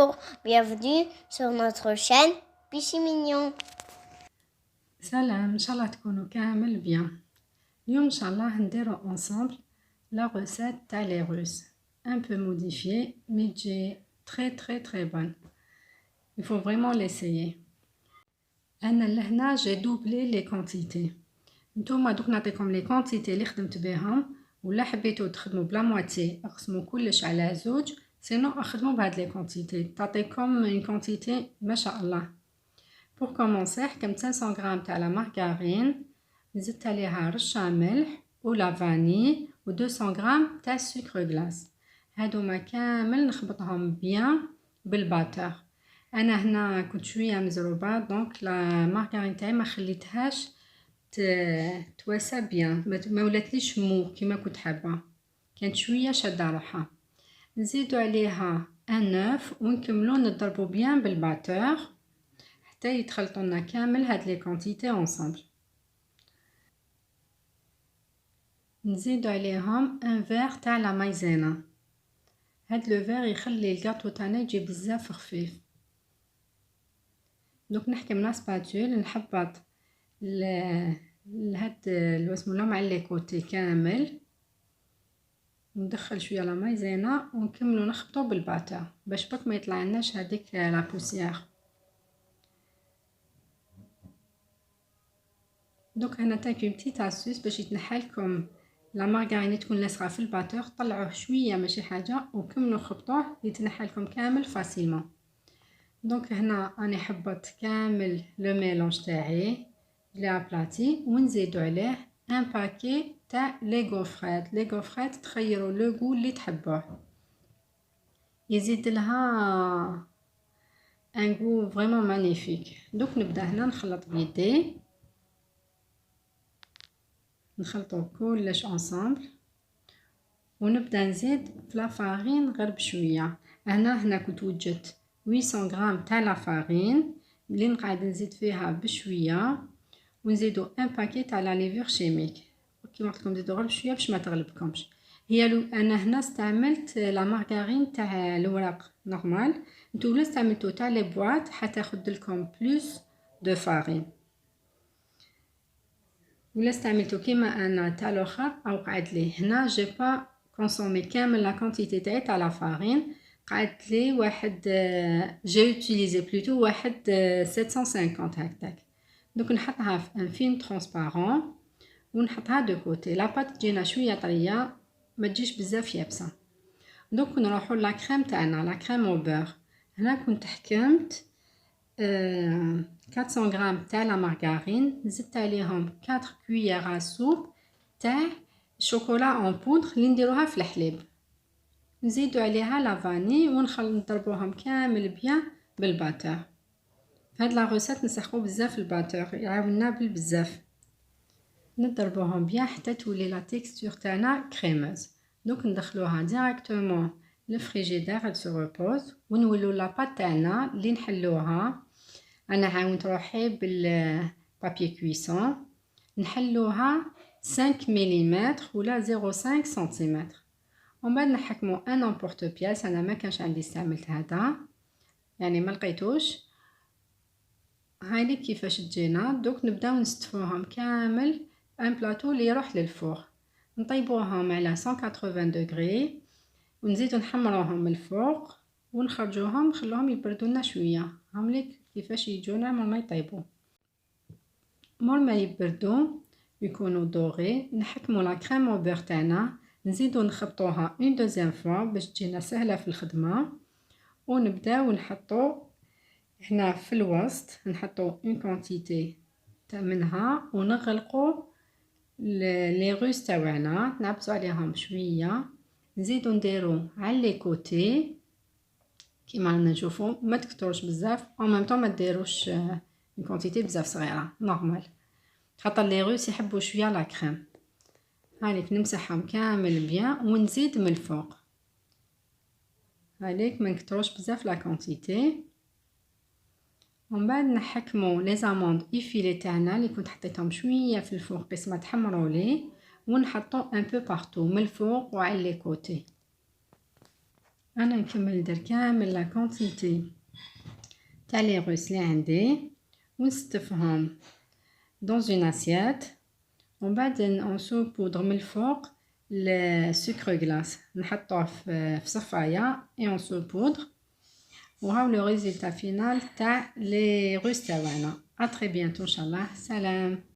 Bonjour, bienvenue sur notre chaîne Péché Mignon. سلام ان شاء الله تكونوا كامل بيان. اليوم ان شاء الله نديرو ensemble la recette تاع les Russes un peu modifiée mais تجي très bonne. Il faut vraiment l'essayer. انا لهنا جي دوبلي لي كونتيتي. نتوما دوك نعطيكم لي كونتيتي اللي خدمت بهم، ولا حبيتو تخدموا بلا مواتي اقسموا كلش على زوج، سينو اخدموا بهاد لي كونتيتي تعطيكم اون كونتيتي ما شاء الله. Pour commencer حكمت 500 غرام تاع لا مارغارين، زدت عليها رشة ملح ولا فاني و 200 غرام تاع سكر غلاس. هادوما كامل نخلطهم بيان بالباتر. انا هنا كنت شويه مزروبه دونك لا مارغارين تاعي ما خليتهاش تواسى بيان، ما ولاتليش مو كيما كنت حابه، كانت شويه شاده روحها. نزيدو عليها ان اوف ونكملو نضربو بيان بالباتر حتى يتخلطوا لنا كامل هاد لي كونتيتي اونصامبل. نزيدو عليهم ان فيغ تاع لا مايزينا. هاد لو فيغ يخلي الكاطو تاعنا يجي بزاف خفيف. دوك نحكم لا سباتول نحبط لهاد الوسموله مع لي كوتي كامل، ندخل شويه لا مايزينا ونكملو نخبطو بالباتر باش بك ما يطلعلناش هذيك لا بوسيير. دوك هنا تاكي بتيت اسوس باش يتنحلكم لا مارغارين تكون لاصقه في الباتور، طلعوه شويه ماشي حاجه وكملوا خبطوه يتنحلكم كامل فاسيلمون. دونك هنا راني حبطت كامل لو ميلونج تاعي لي ابلاتي ونزيدو عليه ان باكي تاع لي غوفريت. لي غوفريت تخيروا لو غو اللي تحبوه، يزيد لها ان غو فريمون مانيفيك. دوك نبدا هنا نخلط بيدي، نخلطو كلش انصامبل ونبدا نزيد في لا فارين غير بشويه. هنا كنت وجدت 800 غرام تاع لا فارين اللي نقعد نزيد فيها بشويه، ونزيدو ان باكي تاع لا ليفور شيميك كيما قلت لكم زيدو غير بشويه باش ما تغلبكمش. انا هنا استعملت لا مارغارين تاع الورق نورمال، نتو ولا استعملتو تاع لي بواط حتاخد لكم بلوس دو فارين، ولا استعملتو كيما انا تاع الاخر او قعد لي. هنا جي با كونسومي كامل لا كونتيتي تاع لا فارين، قعدت لي واحد جي اوتيليزي بلوتو واحد 750 هكذاك. دوك نحطها في ان فيلم ترانسبارون ونحطها دو كوتي. لا بات تجينا شويه طريه ما تجيش بزاف يابسه. دوك نروحو لا كريم تاعنا، لا كريم او بور. هنا كنت حكمت 400 غرام تاع لا مارغارين، زدت عليهم 4 كويير سوب تاع شوكولا اون بودر اللي نديروها في الحليب، نزيدو عليها لا فاني نضربوهم كامل بيان بالباتر. هاد لا روسيت نسخو بزاف الباتر يعاوننا بزاف، نضربوهم بيان حتى تولي لا تيكستور تاعنا كريموز. دوك ندخلوها ديريكتومون للفريجيدير سو ريبوز ونولو لا بات تاعنا اللي نحلوها. انا عاونت روحي بالبابي كويسون نحلوها 5 ملم ولا 0.5 سنتيمتر، ومن بعد نحكمو ان امبورط بياس. انا ما كانش عندي استعملت هذا يعني ما لقيتوش. هاي كيفاش تجينا. دوك نبداو نستفوهم كامل ان بلاطو اللي يروح للفور، نطيبوهم على 180 دوغري ونزيدو نحمروهم من الفوق ونخرجوهم نخلوهم يبردوا لنا شويه. هامليك كيفاش يجونا مور ما يطيبوا. مور ما يبردوا يكونوا دوغي نحكموا لا كريم او بور تاعنا، نزيدو نخبطوها اون دوزيام فوا باش تجينا سهله في الخدمه، ونبداو نحطو هنا في الوسط نحطو اون كونتيتي تاع منها ونغلقو لي روس تاعنا نعبسو عليهم شويه، نزيدو نديرو على لي كوتي كيما رانا نشوفو ما تكثروش بزاف او ميم طون ما ديروش كونتيتي بزاف صغيره نورمال، خاطر لي روس يحبوا شويه لا كريم. هانيك نمسحهم كامل بيان ونزيد من الفوق. هانيك ما نكثروش بزاف لا كونتيتي. ومن بعد نحكمو لي زاموند ايفيلي تاعنا اللي كنت حطيتهم شويه في الفوق بس ما تحمروا لي، ونحطو ان بو بارتو من الفوق وعلى لي كوتي. انا نكمل ندير كامل لا كونتيتي تاع لي روس اللي عندي ونستفهم dans une assiette ومن بعد نسوبودغ من الفوق السكر غلاس نحطوه في صفايه اي نسوبودغ وهاو لو ريزلتا فينال تاع لي روس تاعنا. ا تري بيانتو ان شاء الله. سلام.